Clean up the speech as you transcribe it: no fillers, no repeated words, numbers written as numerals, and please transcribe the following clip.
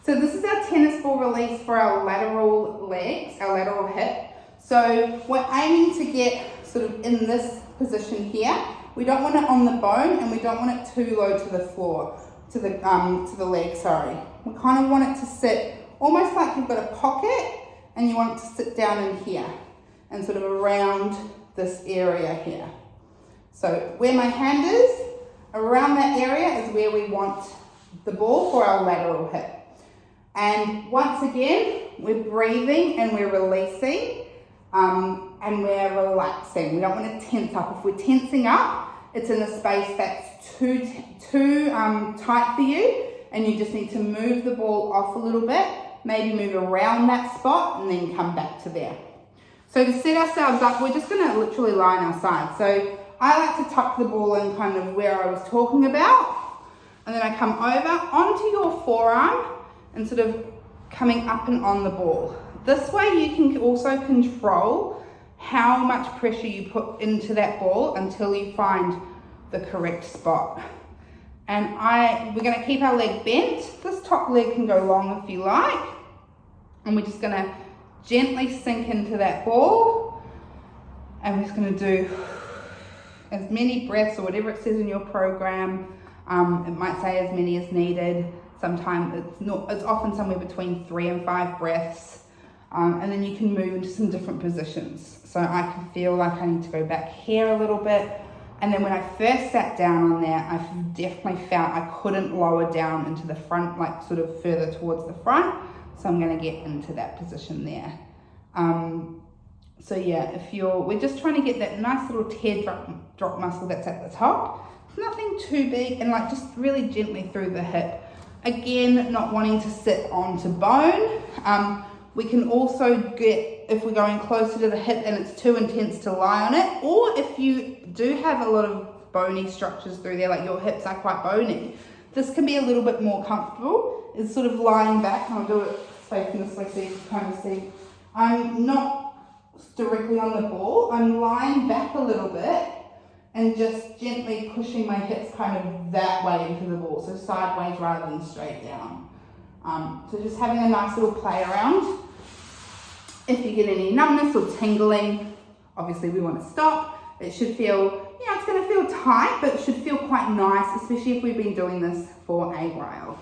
So this is our tennis ball release for our lateral legs, our lateral hip. So we're aiming to get sort of in this position here. We don't want it on the bone and we don't want it too low to the floor, to the leg, sorry. We kind of want it to sit almost like you've got a pocket and you want it to sit down in here and sort of around this area here. So where my hand is, around that area is where we want the ball for our lateral hip. And once again, we're breathing and we're releasing and we're relaxing. We don't want to tense up. If we're tensing up, it's in a space that's too tight for you and you just need to move the ball off a little bit, maybe move around that spot and then come back to there. So to set ourselves up, we're just going to literally lie on our side. So I like to tuck the ball in kind of where I was talking about, and then I come over onto your forearm and sort of coming up and on the ball. This way you can also control how much pressure you put into that ball until you find the correct spot. And we're going to keep our leg bent. This top leg can go long if you like. And we're just going to gently sink into that ball. And we're just going to do as many breaths or whatever it says in your program. It might say as many as needed. Sometimes it's often somewhere between 3 and 5 breaths. And then you can move into some different positions. So I can feel like I need to go back here a little bit. And then when I first sat down on there, I definitely felt I couldn't lower down into the front, like sort of further towards the front. So I'm going to get into that position there. So yeah, we're just trying to get that nice little teardrop muscle that's at the top. It's nothing too big, and like just really gently through the hip. Again, not wanting to sit onto bone. We can also get, if we're going closer to the hip and it's too intense to lie on it, or if you do have a lot of bony structures through there, like your hips are quite bony, this can be a little bit more comfortable. It's sort of lying back, and I'll do it facing this way so you can kind of see. I'm not directly on the ball, I'm lying back a little bit and just gently pushing my hips kind of that way into the ball, so sideways rather than straight down. So just having a nice little play around. If you get any numbness or tingling, obviously we want to stop. It should feel, it's going to feel tight, but it should feel quite nice, especially if we've been doing this for a while.